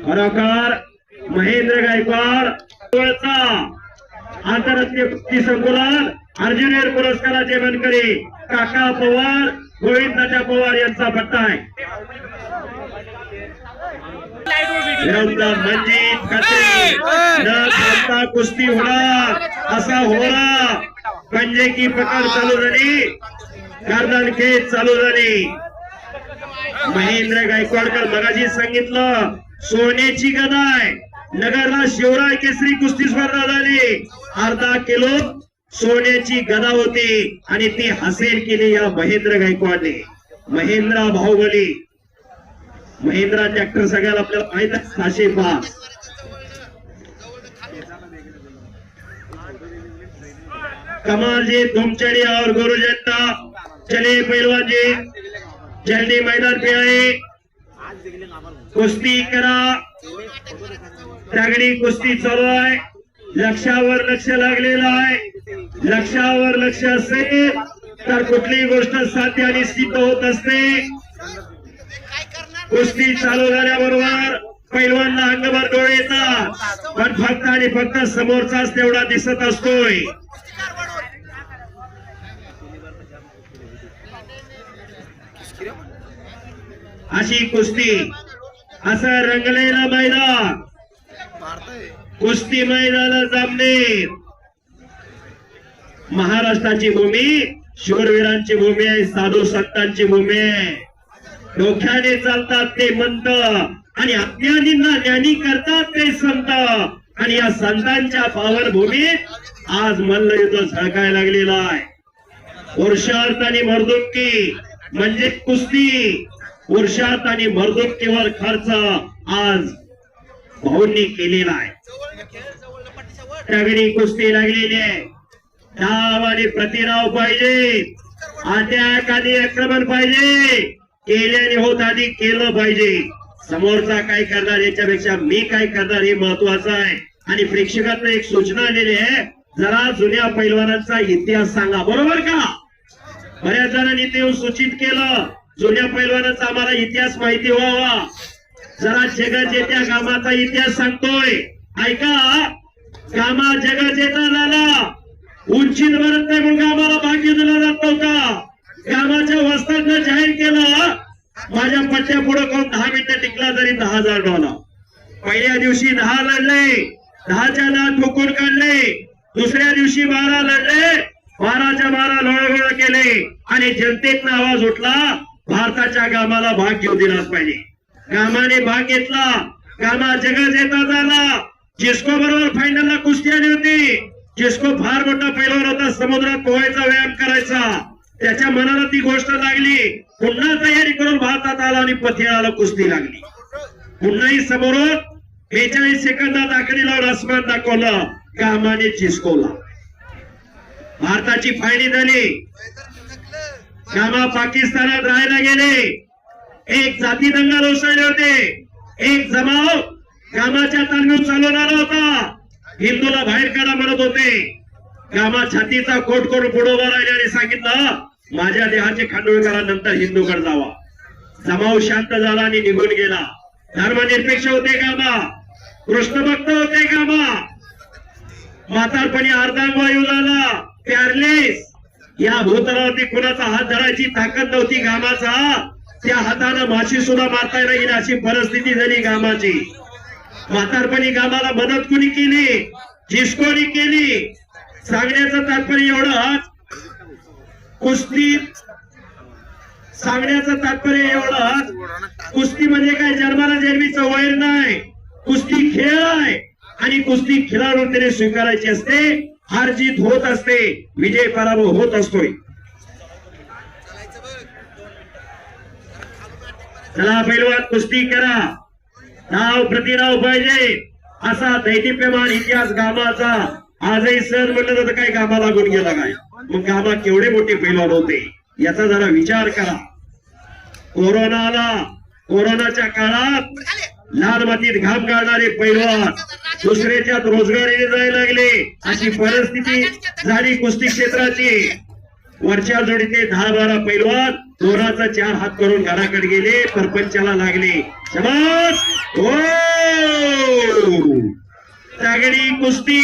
खरोखर महेंद्र गायकवाड आंतरराष्ट्रीय कुस्ती संकुलात अर्जुन पुरस्काराचे मानकरी काका पवार गोविंदाच्या पवार यांचा पट्टा आहे. मंजित खत्री न थांबता कुस्ती होणार असा होरा पंजे की पकड चालू झाली. गर्दन खेच चालू झाली. महेंद्र गायकवाडकर मगाशी सांगितलं सोन्याची गदा आहे. नगरला शिवराय केसरी कुस्ती स्पर्धा झाली. अर्धा किलो सोन्याची गदा होती आणि ती हासिल केली या महेंद्र गायकवाडने. महेंद्र बाहुबली महिंद्रा ट्रॅक्टर सगळ्याला आपल्याला माहित आहे. 605 कमाल जी धूमचड़ी और गुरु जनता चले पहलवान जी जल्दी मैदान पे आए. कुस्ती करा. तगड़ी कुस्ती चालू आहे. लक्षावर लक्ष लागलेलं आहे. लक्षावर लक्ष असेल तर कुठलीही गोष्ट साध्य आणि सिद्ध होत असते. कुस्ती चालू झाल्याबरोबर पैलवानला अंगभर डोळे येतात पण फक्त आणि फक्त समोरचाच तेवढा दिसत असतोय. अशी कुस्ती असं रंगलेलं मैदान कुस्ती मैदान जामनेर महाराष्ट्राची भूमी शूरवीरांची भूमी आहे. साधू संतांची भूमी आहे. डोक्याने चालतात ते मंत आणि अज्ञानींना ज्ञानी करतात ते संत. आणि या संतांच्या पावनभूमीत आज मल्लयुद्ध झळकायला लागलेला आहे. पुरुषार्थ आणि मर्दुकी म्हणजे कुस्ती. पुरुषार्थ आणि मर्दुकीवर खर्च आज भाऊंनी केलेला आहे. तगडी कुस्ती लागलेली आहे. धाव आणि प्रतिराव पाहिजे. अटॅक आणि आक्रमण पाहिजे. केल्याने होत आधी केलं पाहिजे. समोरचा काय करणार याच्यापेक्षा मी काय करणार हे महत्वाचं आहे. आणि प्रेक्षकांना एक सूचना आलेली आहे जरा जुन्या पैलवानांचा इतिहास सांगा. बरोबर का? बऱ्याच जणांनी ते सूचित केलं जुन्या पैलवानांचा आम्हाला इतिहास माहिती व्हावा. जरा जगजेत्या गामाचा इतिहास सांगतोय ऐका. गामा जगजेता झाला. उंचीत भरत नाही म्हणून गामाला भाग्य दिला जात नव्हता. गामाच्या वस्तादनं जाहीर केलं माझ्या पट्ट्या पुढे कोण 10 मिनिटं टिकला तरी $10,000. पहिल्या दिवशी 10 लढले. 10च्या 10 ठोकून काढले. दुसऱ्या दिवशी 12 लढले. 12च्या 12 लोळगोळ केले आणि जनतेतनं आवाज उठला भारताच्या गामाला भाग घेऊ दिलाच पाहिजे. गामाने भाग घेतला. गामा जगजेता झाला. जिस्को बरोबर फायनलला कुस्ती आली होती. जिस्को फार मोठा पैलवान होता. समुद्रात पोहायचा व्यायाम करायचा. त्याच्या मनाला ती गोष्ट लागली. पुन्हा तयारी करून भारतात आला आणि पथियाला कुस्ती लागली. पुन्हाही समोरून 42 सेकंदात आकडी लावून आसमान दाखवलं गामाने जिस्कोला. भारताची फायनल झाली. गामा पाकिस्तानात राहायला गेले. एक जाती दंगल उसळले होते. एक जमाव गामाच्या तालमीत चालवणारा होता. हिंदूला बाहेर काढा म्हणत होते. गामा छातीचा कोट करून पुढे उभा राहिले आणि सांगितलं माझ्या देहाचे खांडोळ करा नंतर हिंदूकडे जावा. जमाव शांत झाला आणि निघून गेला. धर्मनिरपेक्ष होते गामा. कृष्ण भक्त होते गामा. म्हातारपणी अर्धांगवायू झाला. प्यारलेस या भूतलावरती कुणाचा हात धरायची ताकद नव्हती गामाचा. त्या हाताने माशी सुद्धा मारता येईल अशी परिस्थिती झाली गामाची. म्हातारपणी गामाला मदत कुणी केली? जिस्कोनी केली. सांगण्याचं तात्पर्य एवढं कुस्ती सांगण्याचं तात्पर्य एवढं कुस्ती म्हणजे काय जन्माला जन्मीचं वैर नाही. कुस्ती खेळ आहे आणि कुस्ती खेळाडूने स्वीकारायची असते. हार जीत होत असते. विजय पराभव होत असतोय. चला पैलवान कुस्ती करा. नाव प्रतिनाव पाहिजे असा दैदिप्यमान इतिहास गामाचा. आजही सण म्हणलं जातं काय गामा लागून गेला काय. मग गामा केवढे मोठे पैलवान होते याचा जरा विचार करा. कोरोना आला. कोरोनाच्या काळात लाल मातीत घाम गाळणारे पैलवान दुसऱ्याच्यात रोजगारीने जायला लागले अशी परिस्थिती झाली कुस्ती क्षेत्राची. वरच्या जोडीचे 10-12 पैलवान दोराचा 4 हात करून घराकडे गेले. परपंचाला लागले. शबास. कुस्ती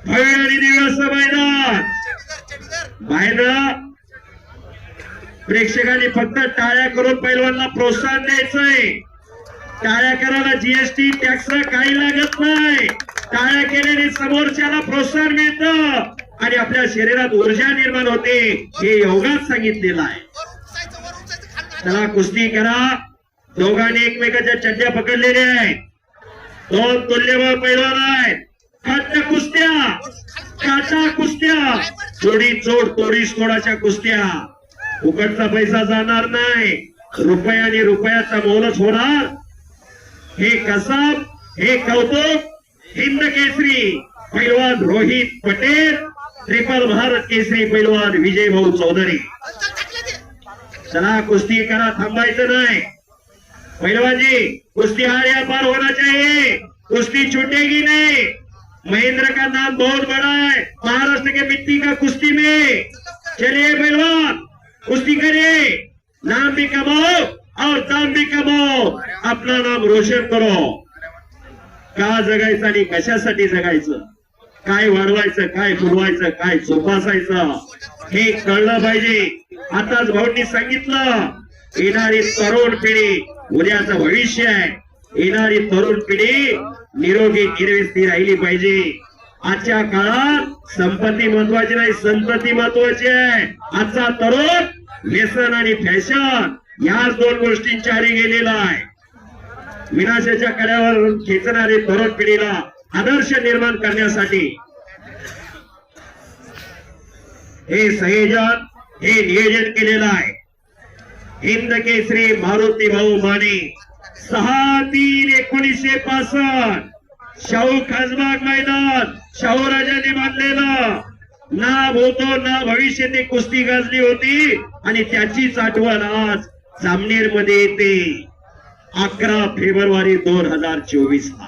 भव्य आणि दिव्य असं मैदान बाहेर प्रेक्षकांनी फक्त टाळ्या करून पैलवानला प्रोत्साहन द्यायचंय. टाळ्या करायला जीएसटी टॅक्स काही लागत नाही. टाळ्या केल्याने समोरच्याला प्रोत्साहन मिळतं आणि आपल्या शरीरात ऊर्जा निर्माण होते हे योगात सांगितलेलं आहे. चला कुस्ती करा. दोघांनी एकमेकाच्या चड्ड्या पकडलेल्या आहेत. दोन तुल्यबळ पैलवान आहेत. खट्ट कुस्त्या काटा कुस्त्या जोडी चोड तोडीस तोडाच्या कुस्त्या. फुकटचा पैसा जाणार नाही. रुपयाने रुपयाचा मोलच होणार. हे कसब हे कौतुक हिंद केसरी पैलवान रोहित पटेल ट्रिपल भारत केसरी पैलवान विजय भाऊ चौधरी. चला कुस्ती करा थांबायचं नाही. पहलवान जी कुश्ती हार या पार होना चाहिए. कुश्ती छूटेगी नहीं. महेंद्र का नाम बहुत बड़ा है महाराष्ट्र के मिट्टी का कुश्ती में. चलिए पहलवान कुश्ती करिए. नाम भी कमाओ और दाम भी कमाओ. अपना नाम रोशन करो. का जगायचं आणि कशासाठी जगायचं, काय वाढवायचं, काय फुलवायचं, काय जोपासायचं हे कळलं पाहिजे. आताच भाऊंनी सांगितलं येणारी तरुण पिढी उद्याचं भविष्य आहे. येणारी तरुण पिढी निरोगी निर्व्यसनी राहिली पाहिजे. आजच्या काळात संपत्ती महत्वाची नाही, संतती महत्वाची आहे. आजचा तरुण व्यसन आणि फॅशन याच दोन गोष्टींच्या आरी गेलेला आहे. विनाशाच्या कड्यावर खेचणारी तरुण पिढीला आदर्श निर्माण करण्यासाठी हे संयोजन हे नियोजन केलेलं आहे. हिंद केसरी मारुती भाऊ माने 6/3/1965 शाहू खासबाग मैदान शाहू राजाने बांधलेलं ना भूतो ना भविष्य ते कुस्ती गाजली होती आणि त्याचीच आठवण आज जामनेर मध्ये येते 11 फेब्रुवारी 2024 ला.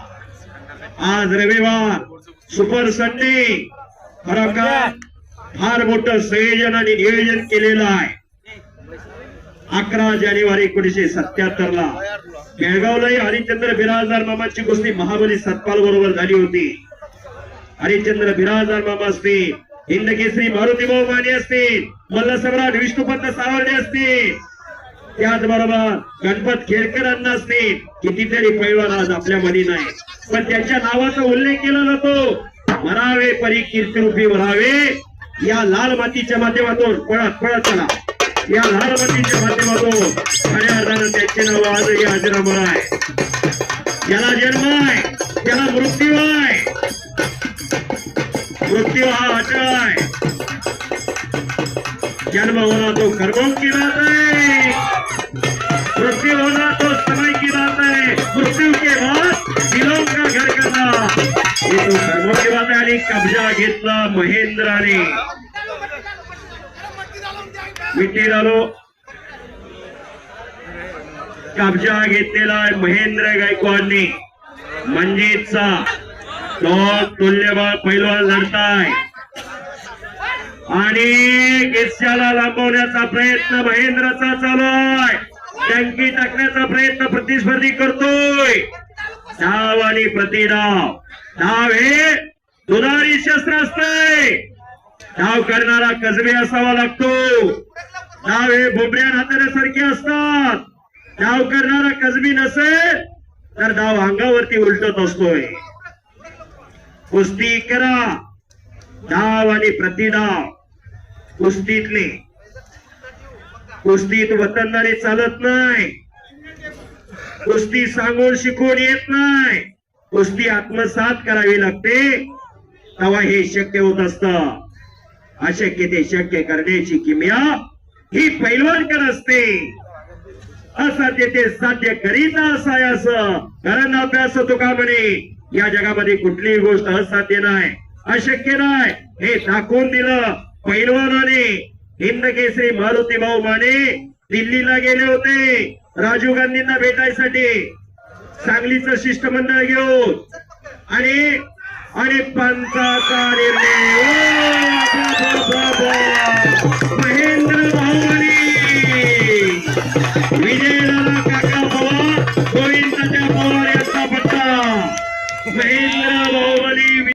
आज रविवार सुपर संडे. खरोखर फार मोठं संयोजन आणि नियोजन केलेलं आहे. 11 जानेवारी 1977 ला बेळगावलाही हरिश्चंद्र बिराजदार मामाची कुस्ती महाबली सतपाल बरोबर झाली होती. हरिश्चंद्र बिराजदार मामा असतील, हिंद केसरी मारुती भाऊ माने असतील, मल्लसम्राट विष्णुपंत सावर्डे असतील, त्याचबरोबर गणपत खेळकरांना असतील. कितीतरी पैलवान आज आपल्या मध्ये नाही पण त्यांच्या नावाचा उल्लेख केला जातो. मरावे परी कीर्तिरूपी मरावे या लाल मातीच्या माध्यमातून पळत पळत चला. या लाल मातीच्या माध्यमातून खऱ्या अर्थानं त्यांचे नाव आजही अजरामर आहे. ज्याला जन्म आहे त्याला मृत्यू आहे. मृत्यू हा अटळ आहे. जन्म होना तो कर्मों की बात है, मृत्यू होना तो समय की बात है. मृत्यू के बाद दिलों का घर करना ये तो कर्मों की बात है. आणि कब्जा घेतला महेंद्राने. मिट्टीरालो कब्जा घेतलेला आहे महेंद्र गायकवाडने. मंजितचा दोन तुल्यबळ पैलवान लढताय आणि गिस्याला लांबवण्याचा प्रयत्न महेंद्रचा चालू आहे. टंकी टाकण्याचा प्रयत्न प्रतिस्पर्धी करतोय. धाव आणि प्रतिधाव. धाव हे दुधारी शस्त्र असते. धाव करणारा कसबे असावा लागतो. धाव हे बोबड्या हाताण्यासारखे असतात. धाव करणारा कसबी नसेल तर धाव अंगावरती उलटत असतोय. कुस्ती करा. धाव आणि प्रतिधाव कुस्तीतले. कुस्तीत वतनदारी चालत नाही. कुस्ती सांगून शिकून येत नाही. कुस्ती आत्मसात करावी लागते तेव्हा हे शक्य होत असतं. अशक्य ते शक्य करण्याची किमया ही पैलवानकडे असते. असाध्य ते साध्य करीत असायास कारण अभ्यास तुका म्हणे. या जगामध्ये कुठलीही गोष्ट असाध्य नाही, अशक्य नाही हे दाखवून दिलं पैलवानाने. हिंद केसरी मारुती भाऊ माने दिल्लीला गेले होते राजीव गांधींना भेटायसाठी सांगलीचं शिष्टमंडळ घेऊन आणि पंचाचा निर्णय महेंद्र भाऊ माने विजयदादा काका पवार गोविंदाच्या पवार यांचा पट्टा महेंद्र बाहुबली